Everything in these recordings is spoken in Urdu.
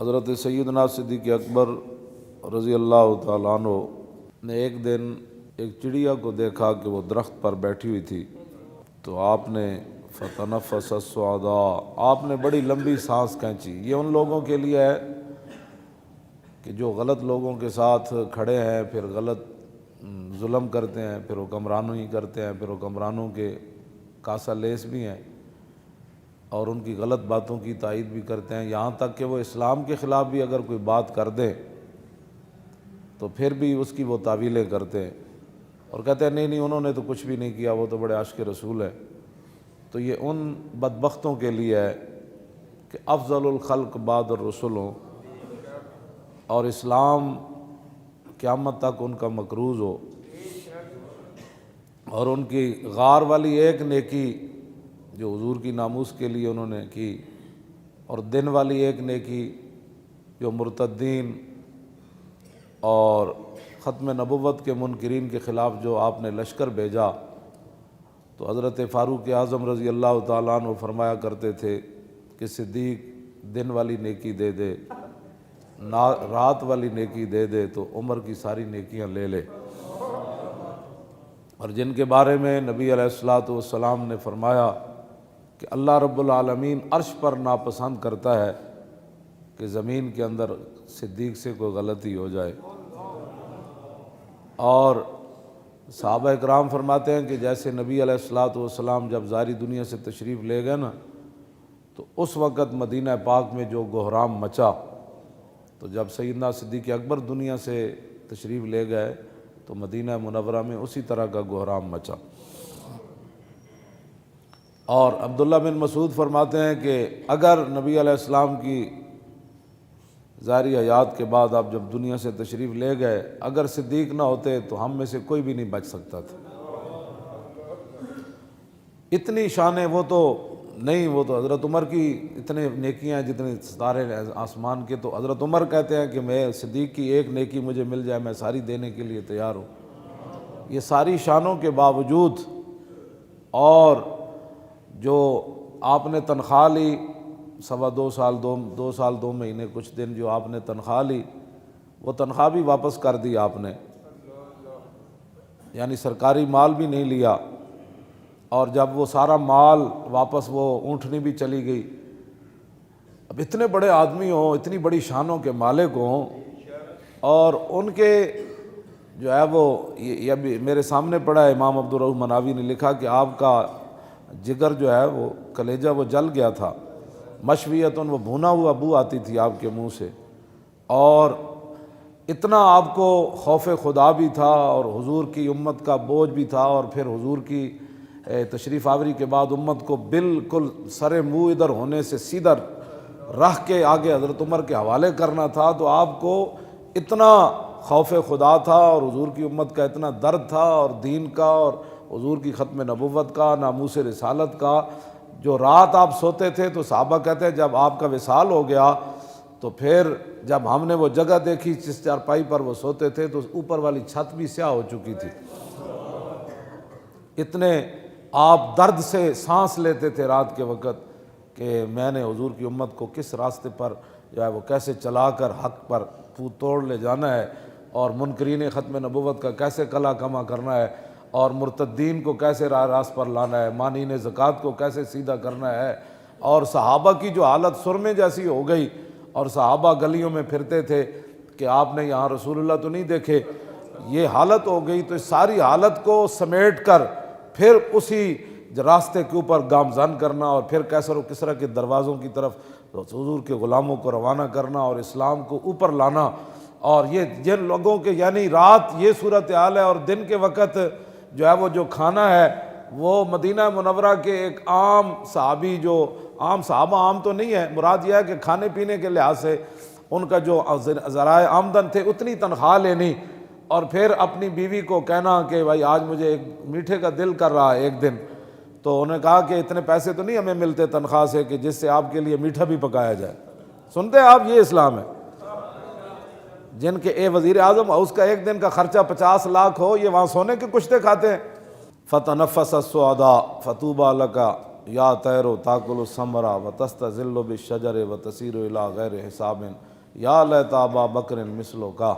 حضرت سیدنا صدیق اکبر رضی اللہ تعالیٰ عنہ نے ایک دن ایک چڑیا کو دیکھا کہ وہ درخت پر بیٹھی ہوئی تھی، تو آپ نے فتنفس السعداء، آپ نے بڑی لمبی سانس کھینچی۔ یہ ان لوگوں کے لیے ہے کہ جو غلط لوگوں کے ساتھ کھڑے ہیں، پھر غلط ظلم کرتے ہیں، پھر حکمرانوں ہی کرتے ہیں، پھر حکمرانوں کے کاسا لیس بھی ہیں اور ان کی غلط باتوں کی تائید بھی کرتے ہیں، یہاں تک کہ وہ اسلام کے خلاف بھی اگر کوئی بات کر دیں تو پھر بھی اس کی وہ تعویلیں کرتے ہیں اور کہتے ہیں نہیں انہوں نے تو کچھ بھی نہیں کیا، وہ تو بڑے عاشق رسول ہیں۔ تو یہ ان بدبختوں کے لیے ہے کہ افضل الخلق بعد الرسل ہوں اور اسلام قیامت تک ان کا مکروز ہو، اور ان کی غار والی ایک نیکی جو حضور کی ناموس کے لیے انہوں نے کی، اور دن والی ایک نیکی جو مرتدین اور ختم نبوت کے منکرین کے خلاف جو آپ نے لشکر بھیجا، تو حضرت فاروق اعظم رضی اللہ تعالیٰ عنہ فرمایا کرتے تھے کہ صدیق دن والی نیکی دے دے، رات والی نیکی دے دے تو عمر کی ساری نیکیاں لے لے۔ اور جن کے بارے میں نبی علیہ الصلوۃ والسلام نے فرمایا کہ اللہ رب العالمین عرش پر ناپسند کرتا ہے کہ زمین کے اندر صدیق سے کوئی غلطی ہو جائے۔ اور صحابہ اکرام فرماتے ہیں کہ جیسے نبی علیہ الصلوۃ والسلام جب ظاہری دنیا سے تشریف لے گئے نا، تو اس وقت مدینہ پاک میں جو گہرام مچا، تو جب سیدنا صدیق اکبر دنیا سے تشریف لے گئے تو مدینہ منورہ میں اسی طرح کا گہرام مچا۔ اور عبداللہ بن مسعود فرماتے ہیں کہ اگر نبی علیہ السلام کی ظاہری حیات کے بعد آپ جب دنیا سے تشریف لے گئے، اگر صدیق نہ ہوتے تو ہم میں سے کوئی بھی نہیں بچ سکتا تھا۔ اتنی شانیں وہ تو نہیں، وہ تو حضرت عمر کی اتنے نیکیاں ہیں جتنے ستارے آسمان کے، تو حضرت عمر کہتے ہیں کہ میں صدیق کی ایک نیکی مجھے مل جائے میں ساری دینے کے لیے تیار ہوں۔ یہ ساری شانوں کے باوجود اور جو آپ نے تنخواہ لی 2 سال 2 مہینے کچھ دن جو آپ نے تنخواہ لی، وہ تنخواہ بھی واپس کر دی آپ نے، یعنی سرکاری مال بھی نہیں لیا۔ اور جب وہ سارا مال واپس، وہ اونٹنی بھی چلی گئی۔ اب اتنے بڑے آدمی ہوں، اتنی بڑی شانوں کے مالک ہوں، اور ان کے جو ہے وہ یہ بھی میرے سامنے پڑا ہے، امام عبدالرؤف مناوی نے لکھا کہ آپ کا جگر جو ہے وہ کلیجہ وہ جل گیا تھا، مشویتن وہ بھونا ہوا بو آتی تھی آپ کے منہ سے، اور اتنا آپ کو خوف خدا بھی تھا اور حضور کی امت کا بوجھ بھی تھا، اور پھر حضور کی تشریف آوری کے بعد امت کو بالکل سر منہ ادھر ہونے سے سیدھا رکھ کے آگے حضرت عمر کے حوالے کرنا تھا، تو آپ کو اتنا خوف خدا تھا اور حضور کی امت کا اتنا درد تھا، اور دین کا اور حضور کی ختم نبوت کا، ناموس رسالت کا۔ جو رات آپ سوتے تھے تو صحابہ کہتے ہیں جب آپ کا وصال ہو گیا تو پھر جب ہم نے وہ جگہ دیکھی جس چارپائی پر وہ سوتے تھے تو اوپر والی چھت بھی سیاہ ہو چکی تھی۔ اتنے آپ درد سے سانس لیتے تھے رات کے وقت کہ میں نے حضور کی امت کو کس راستے پر جو ہے وہ کیسے چلا کر حق پر توڑ لے جانا ہے، اور منکرین ختم نبوت کا کیسے کلا کما کرنا ہے، اور مرتدین کو کیسے راہ راست پر لانا ہے، مانعین زکوٰۃ کو کیسے سیدھا کرنا ہے۔ اور صحابہ کی جو حالت سرمے جیسی ہو گئی، اور صحابہ گلیوں میں پھرتے تھے کہ آپ نے یہاں رسول اللہ تو نہیں دیکھے، یہ حالت ہو گئی۔ تو اس ساری حالت کو سمیٹ کر پھر اسی راستے کے اوپر گامزن کرنا، اور پھر کیسر و کسریٰ کے دروازوں کی طرف حضور کے غلاموں کو روانہ کرنا اور اسلام کو اوپر لانا۔ اور یہ جن لوگوں کے یعنی رات یہ صورتحال ہے، اور دن کے وقت جو ہے وہ جو کھانا ہے وہ مدینہ منورہ کے ایک عام صحابی، جو عام صحابہ عام تو نہیں ہے، مراد یہ ہے کہ کھانے پینے کے لحاظ سے ان کا جو ذرائع آمدن تھے اتنی تنخواہ لینی، اور پھر اپنی بیوی کو کہنا کہ بھائی آج مجھے ایک میٹھے کا دل کر رہا ہے ایک دن، تو انہوں نے کہا کہ اتنے پیسے تو نہیں ہمیں ملتے تنخواہ سے کہ جس سے آپ کے لیے میٹھا بھی پکایا جائے۔ سنتے ہیں آپ، یہ اسلام ہے۔ جن کے وزیر اعظم اس کا ایک دن کا خرچہ 50 لاکھ ہو، یہ وہاں سونے کے کشتے کھاتے ہیں۔ فتنفس السعداء فتوبى لك یا طیر تاکل الثمر وتستظل بالشجر وتسیر الی غیر حساب یا لیت ابا بکر مثلو کا.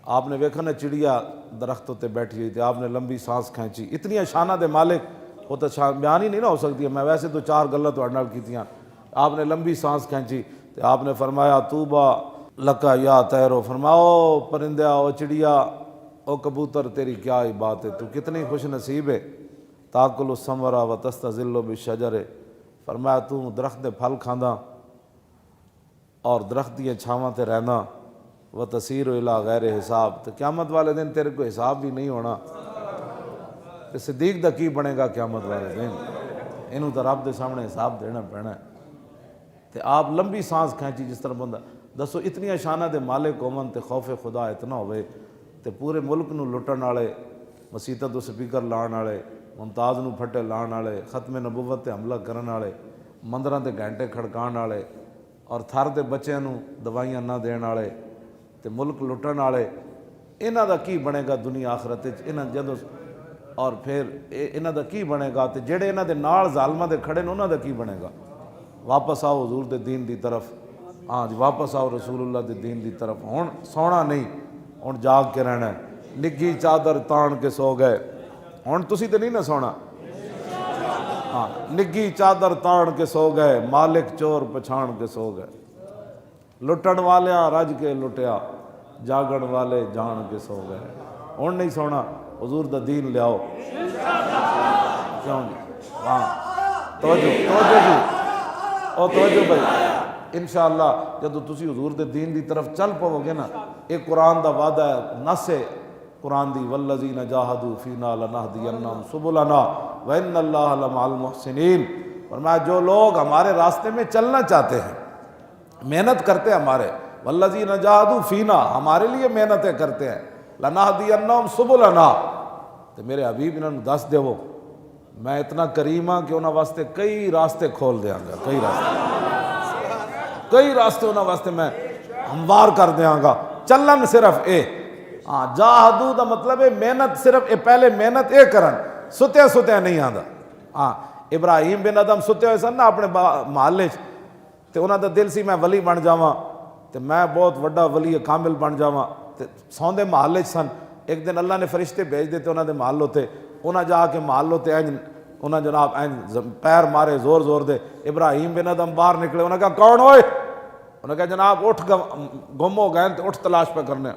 آپ نے دیکھا نا چڑیا درختوں تے بیٹھی ہوئی تھی, آپ نے لمبی سانس کھینچی. اتنی شانہ دے مالک وہ تو بیان ہی نہیں نہ ہو سکتی ہے. میں ویسے تو 4 گلاں تہاڈے نال کیتیاں. آپ نے لمبی سانس کھینچی تو آپ نے فرمایا طوبیٰ لکا یا طیرو, فرماؤ پرندہ او چڑیا او کبوتر تیری کیا ہی بات ہے, تو کتنی خوش نصیب ہے. تاکل الثمرہ و تستظل بالشجر, فرمایا تو درخت دے پھل کھاندا اور درخت دی چھاواں تے رہنا. و تسیر الی غیر حساب, تو قیامت والے دن تیرے کو حساب بھی نہیں ہونا. تے صدیق دا کی بنے گا قیامت والے دن, اینوں تو رب دے سامنے حساب دینا پینا ہے. تے آپ لمبی سانس کھینچی جس طرح بندہ دسو اتنی شانہ دے مالک ہوون تے خوف خدا اتنا ہوئے تے پورے ملک نو لٹن والے, مسیتاں تو سپیکر لان والے, ممتاز نو پھٹے لان والے, ختم نبوت تے حملہ کرن والے, مندراں تے گھنٹے کھڑکان والے, اور تھر دے بچیاں نو دوائیاں نہ دین والے تے ملک لٹن والے, انہاں دا کی بنے گا دنیا آخرت وچ؟ انہاں جدوں اور پھر انہاں دا کی بنے گا؟ تے جڑے انہاں دے نال ظالماں دے کھڑے نے انہاں دا کی بنے گا؟ واپس آؤ حضور دے دین دی طرف. ہاں جی واپس آؤ رسول اللہ دے دین دی طرف. ہن سونا نہیں, ہن جاگ کے رہنا ہے. نگھی چادر تان کے سو گئے, ہن تسی تے نہیں نہ سونا. ہاں نگھی چادر تان کے سو گئے, مالک چور پچھان کے سو گئے. لٹن والیاں رج کے لٹیا, جاگن والے جان کے سو گئے. ہن نہیں سونا, حضور دا دین لیاؤ. کیوں جی؟ ہاں توجہ جی, او توجہ بھائی. انشاءاللہ جدو تسی حضور دے دین دی طرف چل پاؤ گے نا, ایک قرآن دا وعدہ ہے, نص ہے قرآن دی, والذین جاہدوا فینا لنہدینہم سبلنا وان اللہ لمع المحسنین. فرمایا جو لوگ ہمارے راستے میں چلنا چاہتے ہیں, محنت کرتے ہیں ہمارے, والذین جاہدوا فینا ہمارے لیے محنتیں کرتے ہیں, لنہدینہم سبلنا, تو میرے حبیب انہوں نے دس دیو میں اتنا کریم ہاں کہ انہوں واسطے کئی راستے کھول دیاں گا. کئی راستے انہوں واسطے میں ہموار کر دیاں گا. چلن صرف اے, ہاں جاہدو دا مطلب ہے محنت, صرف اے پہلے محنت اے کرن, ستیا نہیں آندا. ہاں ابراہیم بن ادم ستے ہوئے سن نا اپنے محلے چ, تے انہاں دا دل سی میں ولی بن جاواں, تے میں بہت وڈا ولی کامل بن جاواں, تے سوندے محلے چ سن. ایک دن اللہ نے فرشتے بھیج دیتے انہاں دے محل ہوتے, انہاں جا کے محل ہوتے انہاں جناب پیر مارے زور زور دے. ابراہیم بن ادم باہر نکلے, انہاں کہا کون ہوئے؟ انہاں کہا جناب اٹھ گم ہو گئے تے اٹھ تلاش پہ کرنے.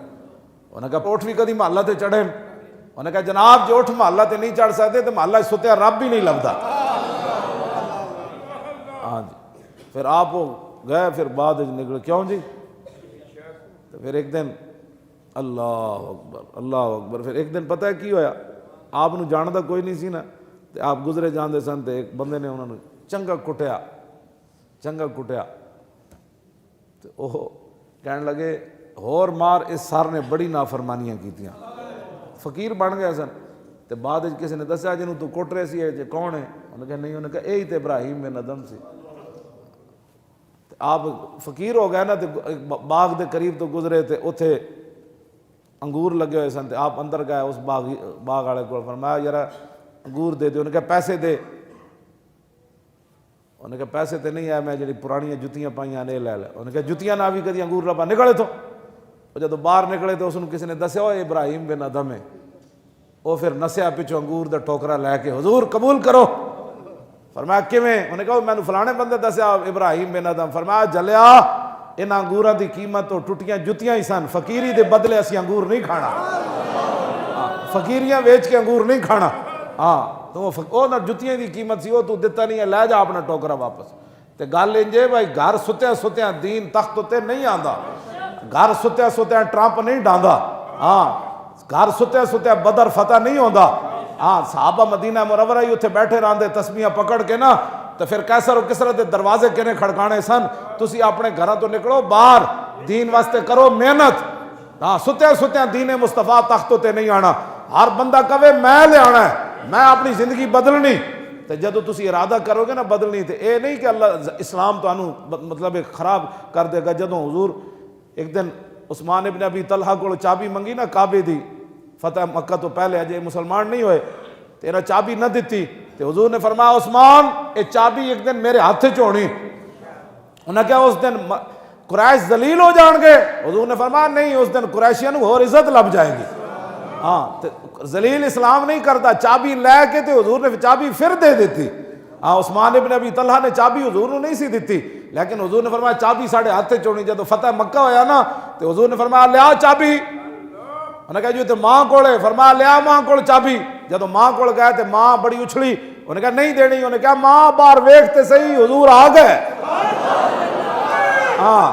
انہاں کہا اٹھ بھی کدی محلہ تے چڑھے؟ انہاں کہا جناب جو اٹھ محلہ تے نہیں چڑھ سکتے تو محلہ ستیا رب بھی نہیں لبدا. ہاں جی پھر آپ گئے, پھر بعد نکلے. کیوں جی؟ تو پھر ایک دن اللہ اکبر اللہ اکبر, پھر ایک دن پتہ ہے کی ہویا, آپ نو جاندا کوئی نہیں سی نا, تے آپ گزرے جاندے سن, تے ایک بندے نے انہوں نے چنگا کٹیا. تے وہ کہنے لگے ہور مار, اس سر نے بڑی نافرمانیاں کیتیاں. فقیر بن گئے سن. تے بعد کسی نے دسیا جنوں تو کٹ رہے سی جے کون ہے؟ انہوں نے کہا نہیں, انہوں نے کہا یہی تے ابراہیم بن ادم سی. آپ فقیر ہو گئے نا, تے باغ دے قریب تو گزرے, تے اتھے انگور لگے ہوئے سن. تے آپ اندر گئے اس باغ والے کو, فرمایا یار انگور دے دے. انہوں نے کہا پیسے دے. انہوں نے کہا پیسے تے نہیں ہے, میں جڑی پرانی جتیاں پائیاں نے لے لے. انہوں نے کہا جتیاں نہ بھی کدی انگور لبا نکلے تو. وہ جدو باہر نکلے تو اس نے کسی نے دسیا وہ ابراہیم بن ادم ہے. وہ پھر نسیا پچھو انگور دا ٹوکرا لے کے, حضور قبول کرو. فرمایا کیویں؟ انہوں نے کہا میں نے فلانے بندے دسیا ابراہیم بن ادم. فرمایا جلیا ان انگوراں دی قیمت تو ٹوٹیاں جتیاں ہی سن, فقیری دے بدلے اسی انگور نہیں کھانا, فقیریاں ویچ کے انگور نہیں کھانا. ہاں تو وہ نہ جتیاں دی قیمت سی, وہ تو دتا نہیں ہے, لے جا اپنا ٹوکرا واپس. تے گل انجے بھائی, گھر ستیا دین تخت تے نہیں آندا, گھر ستیا ٹرمپ نہیں ڈاندا. ہاں گھر ستیا بدر فتح نہیں ہوندا. ہاں صحابہ مدینہ منورہ ہی اتنے بیٹھے رہندے تسبیحاں پکڑ کے نا, تو پھر کیسر و کسرا دے دروازے کنے کھڑکانے سن. تسی اپنے گھراں تو نکلو باہر, دین واسطے کرو محنت. ہاں ستیا دین مصطفیٰ تختوں تے نہیں آنا. ہر بندہ کہے میں لے آنا ہے, میں اپنی زندگی بدلنی. تے جدو تسی ارادہ کرو گے نا بدلنی, تے اے نہیں کہ اللہ اسلام تو انو مطلب خراب کر دے گا. جدو حضور ایک دن عثمان ابن ابی طلحہ کو چابی منگی نا کعبے دی, فتح مکہ تو پہلے اجے مسلمان نہیں ہوئے, تیرا چابی نہ دیتی. تے حضور نے فرمایا عثمان اے چابی ایک دن میرے ہاتھ چ ہونی. انہاں کہا اس دن قریش ذلیل ہو جان گے؟ حضور نے فرمایا نہیں، اس دن قریشیاں اور عزت لب جائے گی. ہاں ذلیل اسلام نہیں کرتا. چابی لے کے تے حضور نے چابی پھر دے دیتی. ہاں عثمان ابن ابی طلحہ نے چابی حضور نے نہیں سی دیتی، لیکن حضور نے فرمایا چابی ساڑھے ہاتھ چونی. جب فتح مکہ ہویا نا تو حضور نے فرمایا لیا چابی. انہوں نے کہا جو تے ماں کولے، فرمایا لیا ماں کول چابی. جب ماں کول گئے تے ماں بڑی اچھلی، انہوں نے کہا نہیں دینی. انہوں نے کہا ماں باہر ویکھتے صحیح حضور آ گئے. ہاں